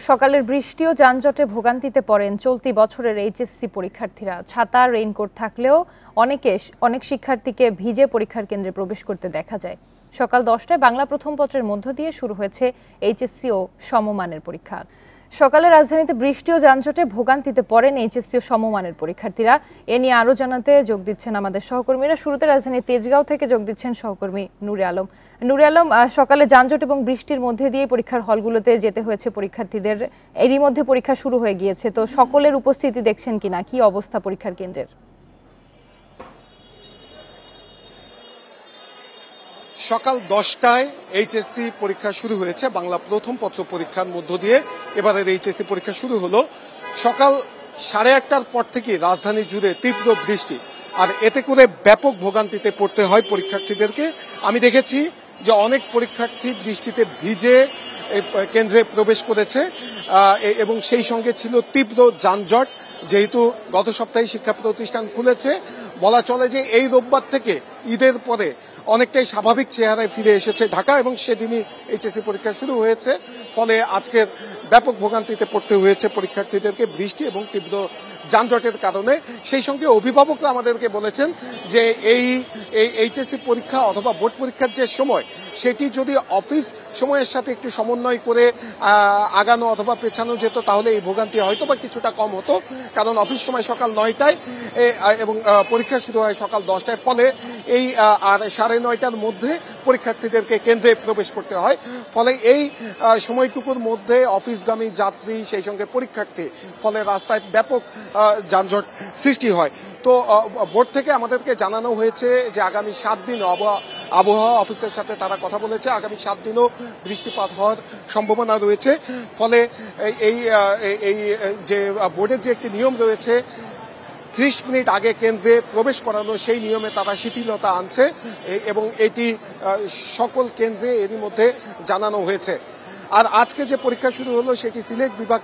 সকালের বৃষ্টি ও যানজটে ভোগান্তিতে পড়েন চলতি বছরের এইচএসসি পরীক্ষার্থীরা। ছাতা, রেইনকোট থাকলেও অনেক শিক্ষার্থীকে ভিজে পরীক্ষার কেন্দ্রে প্রবেশ করতে দেখা যায়। সকাল 10টায় বাংলা প্রথম পত্রের মধ্য দিয়ে শুরু হয়েছে এইচএসসি ও সমমানের পরীক্ষা। সকালে রাজধানীতে বৃষ্টি ও যানজটে ভোগান্তিতে পড়েন এইচএসসি ও সমমানের পরীক্ষার্থীরা। এ নিয়ে আরও জানাতে যোগ দিচ্ছেন আমাদের সহকর্মীরা। শুরুতে রাজধানীর তেজগাঁও থেকে যোগ দিচ্ছেন সহকর্মী নুরে আলম। নুরে আলম, সকালে যানজট এবং বৃষ্টির মধ্যে দিয়ে পরীক্ষার হলগুলোতে যেতে হয়েছে পরীক্ষার্থীদের। এরই মধ্যে পরীক্ষা শুরু হয়ে গিয়েছে, তো সকলের উপস্থিতি দেখছেন কিনা, কি অবস্থা পরীক্ষার কেন্দ্রের? সকাল 10টায় এইচএসসি পরীক্ষা শুরু হয়েছে। বাংলা প্রথম পত্র পরীক্ষার মধ্য দিয়ে এবারের এইচএসসি পরীক্ষা শুরু হলো। সকাল 8:30টার পর থেকে রাজধানী জুড়ে তীব্র বৃষ্টি, আর এতে করে ব্যাপক ভোগান্তিতে পড়তে হয় পরীক্ষার্থীদেরকে। আমি দেখেছি যে অনেক পরীক্ষার্থী বৃষ্টিতে ভিজে কেন্দ্রে প্রবেশ করেছে এবং সেই সঙ্গে ছিল তীব্র যানজট। যেহেতু গত সপ্তাহে শিক্ষা প্রতিষ্ঠান খুলেছে, বলা চলে যে এই রোববার থেকে ঈদের পরে অনেকটাই স্বাভাবিক চেহারায় ফিরে এসেছে ঢাকা, এবং সেদিনই এইচএসসি পরীক্ষা শুরু হয়েছে। ফলে আজকের ব্যাপক ভোগান্তিতে পড়তে হয়েছে পরীক্ষার্থীদেরকে বৃষ্টি এবং তীব্র যানজটের কারণে। সেই সঙ্গে অভিভাবকরা আমাদেরকে বলেছেন যে এই এইচএসসি পরীক্ষা অথবা বোর্ড পরীক্ষার যে সময়, সেটি যদি অফিস সময়ের সাথে একটু সমন্বয় করে আগানো অথবা পেছানো যেত, তাহলে এই ভোগান্তি হয়তো বা কিছুটা কম হতো। কারণ অফিস সময় সকাল 9টায় এবং পরীক্ষা শুরু হয় সকাল 10টায়। ফলে এই আর 9:30টার মধ্যে পরীক্ষার্থীদেরকে কেন্দ্রে প্রবেশ করতে হয়। ফলে এই সময়টুকুর মধ্যে অফিসগামী যাত্রী, সেই সঙ্গে পরীক্ষার্থী, ফলে রাস্তায় ব্যাপক যানজট সৃষ্টি হয়। তো বোর্ড থেকে আমাদেরকে জানানো হয়েছে যে আগামী 7 দিন আবহাওয়া অফিসের সাথে তারা কথা বলেছে, আগামী 7 দিনও বৃষ্টিপাত হওয়ার সম্ভাবনা রয়েছে। ফলে এই যে বোর্ডের যে একটি নিয়ম রয়েছে 30 মিনিট আগে কেন্দ্রে প্রবেশ করানো, সেই নিয়মে তারা শিথিলতা আনছে এবং এটি সকল কেন্দ্রে এরই মধ্যে জানানো হয়েছে। আর আজকে যে পরীক্ষা শুরু হলো সেটি সিলেট বিভাগ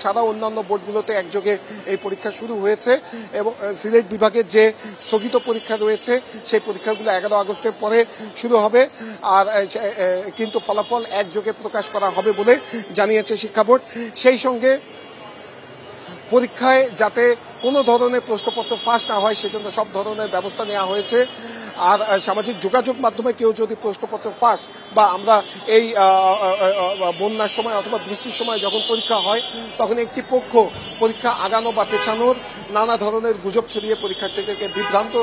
ছাড়া অন্যান্য বোর্ডগুলোতে একযোগে এই পরীক্ষা শুরু হয়েছে। এবং সিলেট বিভাগের যে স্থগিত পরীক্ষা রয়েছে সেই পরীক্ষাগুলো 11 আগস্টের পরে শুরু হবে, আর কিন্তু ফলাফল একযোগে প্রকাশ করা হবে বলে জানিয়েছে শিক্ষা বোর্ড। সেই সঙ্গে পরীক্ষায় যাতে কোনো ধরনের প্রশ্নপত্র ফাঁস না হয়, সেজন্য সব ধরনের ব্যবস্থা নেওয়া হয়েছে। আর সামাজিক যোগাযোগ মাধ্যমে কেউ যদি প্রশ্নপত্র ফাঁস বা আমরা এই বন্যার সময় অথবা বৃষ্টির সময় যখন পরীক্ষা হয়, তখন একটি পক্ষ পরীক্ষা আগানো বা পেছানোর নানা ধরনের গুজব ছড়িয়ে পরীক্ষার্থীদেরকে বিভ্রান্ত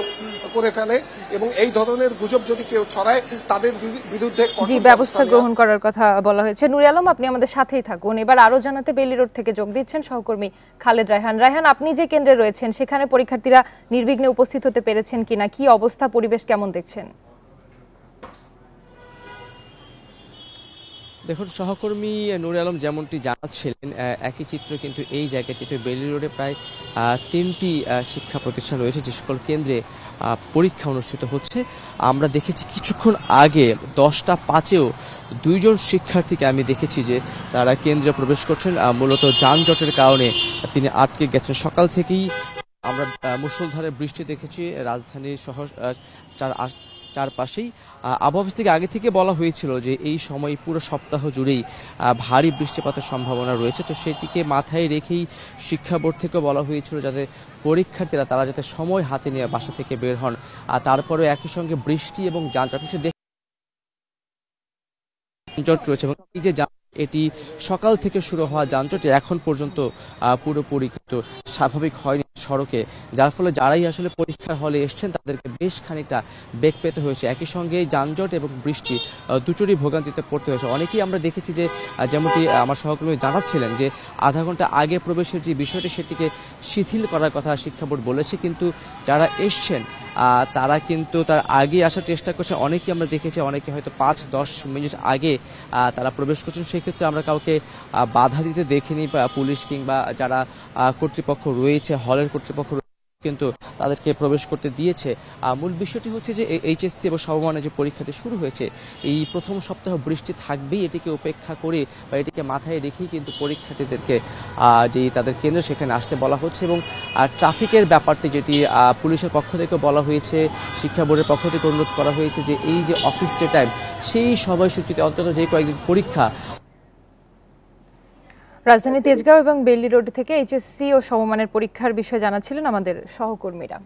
করে ফেলে, এবং এই ধরনের গুজব যদি কেউ ছড়ায় তাদের বিরুদ্ধে ব্যবস্থা গ্রহণ করার কথা বলা হয়েছে। নুরে আলম, আপনি আমাদের সাথেই থাকুন। এবার আরো জানাতে বেলি রোড থেকে যোগ দিচ্ছেন সহকর্মী খালেদ রায়হান। রায়হান, আপনি যে কেন্দ্রে রয়েছেন সেখানে পরীক্ষার্থীরা নির্বিঘ্নে উপস্থিত হতে পেরেছেন কিনা, কি অবস্থা, পরিবেশ কেমন দেখছেন? দেখুন, সহকর্মী নুরে আলম যেমনটি জানাচ্ছিলেন, একই চিত্র কিন্তু এই জায়গায় চিত্র। বেলি রোডে প্রায় 3টি শিক্ষা প্রতিষ্ঠান রয়েছে যে সকল কেন্দ্রে পরীক্ষা অনুষ্ঠিত হচ্ছে। আমরা দেখেছি কিছুক্ষণ আগে 10টা 5-এও 2 জন শিক্ষার্থীকে আমি দেখেছি যে তারা কেন্দ্রে প্রবেশ করছেন। মূলত যানজটের কারণে তিনি আটকে গেছেন। সকাল থেকেই আমরা মুষলধারে বৃষ্টি দেখেছি রাজধানীর সহ চারপাশেই। আবহাওয়া অফিস থেকে আগে থেকে বলা হয়েছিল যে এই সময় পুরো সপ্তাহ জুড়েই ভারী বৃষ্টিপাতের সম্ভাবনা রয়েছে। তো সেটিকে মাথায় রেখেই শিক্ষা বোর্ড থেকে বলা হয়েছিল যাতে পরীক্ষার্থীরা তারা যাতে সময় হাতে নিয়ে বাসা থেকে বের হন। তারপরেও একই সঙ্গে বৃষ্টি এবং যানজট রয়েছে, এবং এই যে এটি সকাল থেকে শুরু হওয়া যানজট এখন পর্যন্ত পুরোপুরি কিন্তু স্বাভাবিক হয়নি সড়কে, যার ফলে যারাই আসলে পরীক্ষার হলে এসছেন তাদেরকে বেশ খানিকটা বেগ পেতে হয়েছে। একই সঙ্গে যানজট এবং বৃষ্টি দুটোরই ভোগান্তিতে পড়তে হয়েছে। অনেকেই আমরা দেখেছি যে যেমনটি আমার সহকর্মী জানাচ্ছিলেন যে আধা ঘন্টা আগে প্রবেশের যে বিষয়টি সেটিকে শিথিল করার কথা শিক্ষা বোর্ড বলেছে, কিন্তু যারা এসছেন তারা কিন্তু তার আগে আসার চেষ্টা করছে। অনেকেই আমরা দেখেছি অনেকে হয়তো 5-10 মিনিট আগে তারা প্রবেশ করছেন। সেক্ষেত্রে আমরা কাউকে বাধা দিতে দেখিনি, পুলিশ কিংবা যারা কর্তৃপক্ষ রয়েছে, হলের কর্তৃপক্ষ কিন্তু তাদেরকে প্রবেশ করতে দিয়েছে। মূল বিষয়টি হচ্ছে যে এইচএসসি এবং সমমানের যে পরীক্ষাটি শুরু হয়েছে, এই প্রথম সপ্তাহ বৃষ্টি থাকবেই, এটিকে উপেক্ষা করে বা এটিকে মাথায় রেখেই কিন্তু পরীক্ষার্থীদেরকে যেই তাদের কেন্দ্র সেখানে আসতে বলা হচ্ছে। এবং ট্রাফিকের ব্যাপারটি যেটি পুলিশের পক্ষ থেকে বলা হয়েছে, শিক্ষা বোর্ডের পক্ষ থেকে অনুরোধ করা হয়েছে যে এই যে অফিস ডে টাইম, সেই সময়সূচিতে অন্তত যে কয়েকদিন পরীক্ষা। রাজধানী তেজগাঁও এবং বেইলি রোড থেকে এইচএসসি ও সমমানের পরীক্ষার বিষয়ে জানাচ্ছিলেন আমাদের সহকর্মীরা।